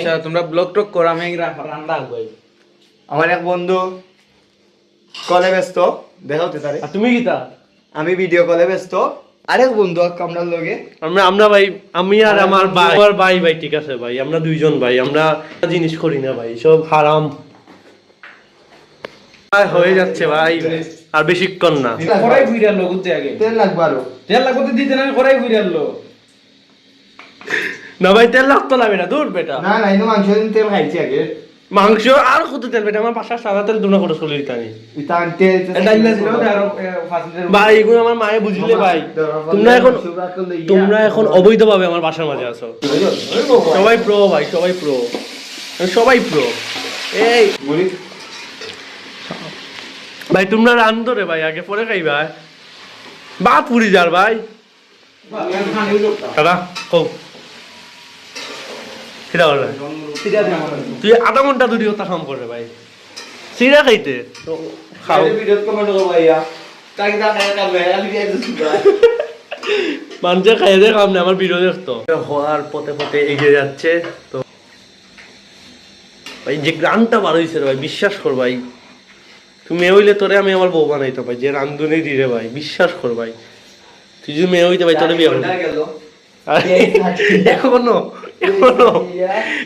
আচ্ছা তোমরা ব্লগ টক করো, আমি রান্না ভাই। আমার এক বন্ধু কলে ব্যস্ত, দেখা হতে পারে। আর তুমি কিতা? আমি ভিডিও কলে ব্যস্ত। আরেক বন্ধু কামড়ার লগে আমরা ভাই, আমি আর আমার ভাই ভাই ঠিক আছে ভাই, আমরা দুইজন ভাই, আমরা জিনিস করি না ভাই, সব হারাম হয়ে যাচ্ছে ভাই, আর বেশিক্ষণ না। করাই ফুইরাল লোক উঠতে আগে তেল লাগবে আরো। তেল লাগতে দিতে না, করাই ফুইরাল লোক। না ভাই তেল লাগতো লাগবে না, দূর বেটা। না না, ইনো মাংস দিন তেল খাইছি আগে। মাংস আর কত তেল বেটা, আমার পাশা সাদা তেল দুনা করে চলে দিতানি। ইতান তেল এটা ইমেজিন হতে আর 5 লিটার ভাই এগুলো আমার মায়ে বুঝলে ভাই, তোমরা এখন অবৈধভাবে আমার বাসার মাঝে আছো। সবাই প্রো ভাই, সবাই প্রো, সবাই প্রো। এই ভাই তোমরা রান্ধো রে ভাই, আগে পরে খাইবা বা পুরি যার ভাই। দাদা কও কিরা বলে, তুই আধা ঘন্টা দুটি কথা কাম করে ভাই, সিরা খাইতে খাও। ভিডিও কমেন্ট করো ভাইয়া, তাকে দা খায় কামে আমি দিয়েছি ভাই। মানুষে খাইয়ে দিয়ে কাম না, আমার ভিডিও দেখতো হওয়ার পথে পথে এগিয়ে যাচ্ছে। তো ভাই যে গ্রামটা বার হয়েছে রে ভাই, বিশ্বাস কর ভাই, তুই মেয়ে হইলে তোরে আমি আমার বউ বানাইতো ভাই, যে রান্ধুনি দিরে ভাই, বিশ্বাস কর ভাই, তুই যদি মেয়ে হইতে ভাই তোরে বিয়ে করবি। এখনো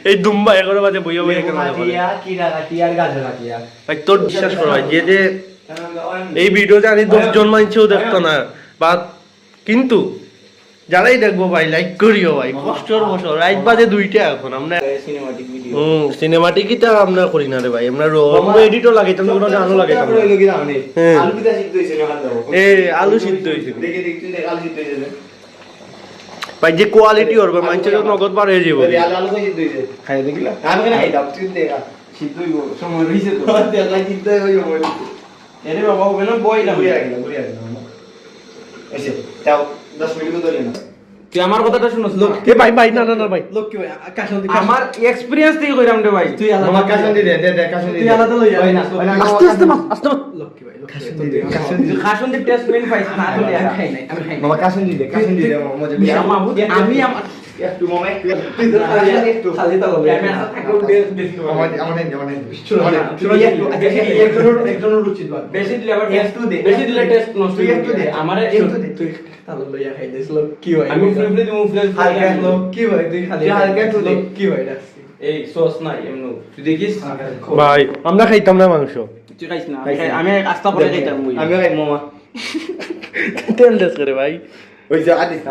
এই দুম্বা 11 বাজে বইয়া বইয়া কেন ভাই, তোর বিশ্বাস কর ভাই, যে এই ভিডিওতে আমি 10 জন মানুষও দেখতো না বা, কিন্তু যারাই দেখবো ভাই লাইক করিও ভাই, কষ্টর বছর রাইট বাজে 2টা এখন। আমরা সিনেমাটিক ভিডিও সিনেমাটিকই তো আমরা করি না রে ভাই, আমরা এডিটও লাগাইতাম, কোনো গানও লাগাইতাম না। আলু পিতা সিদ্ধ হইছে না খান দাও। আলু সিদ্ধ হইছে দেখে দেখতে দেখ আলু সিদ্ধ হইছে ভাই, যে কোয়ালিটি হবে মানুষের নগদ বার হয়ে যাবে। আলু সিদ্ধ হইছে খাই দেখিলা আমি কেন খাই দাও তুই দেখা সিদ্ধ হইব সময় রইছে তো। দেখা সিদ্ধ হইব বলি এরে বাবা হবে না বইলাম। বুড়িয়া গেল এসে তাও 10 মিনিট ধরে না। তুই আমার কথাটা শুনছ লোক এ ভাই ভাই না না না ভাই, লোক কি ভাই আমার এক্সপেরিয়েন্স থেকে কইরাম রে ভাই। তুই মামা কাশন দি দে কাশন দি তুই আলাদা লই যাবি না। আস্তে আস্তে মাত, আস্তে মাত। লোক কি ভাই খাসন দি টেস্ট মেন পাইছ না তো আমি খাই নাই, আমি খাই নাই। মামা কাশন দি দে মজা তুই আমার আমি আমার একটু মামা একটু খালি তো লই আমি আসা থাকো বেশি মামা আমাদের একজন রুচি দাও বেশি দিলে আবার টেস্ট দে, বেশি দিলে টেস্ট নষ্ট তুই একটু দে আমারে একটু দে। তুই তাহলে লইয়া খাই দিস লোক কি ভাই, আমি ফ্রি দিমু ফ্রেশ হালকা লোক কি ভাই, তুই খালি হালকা একটু দে কি ভাই এটা এই সস নাই এমনো তুই দেখিস ভাই আমরা খাইতাম না মাংস, তুই খাইছ না। আমি আস্তা করে খাইতাম। আমি খাই মামা তেল দেশ করে ভাই। ওই যে আদিস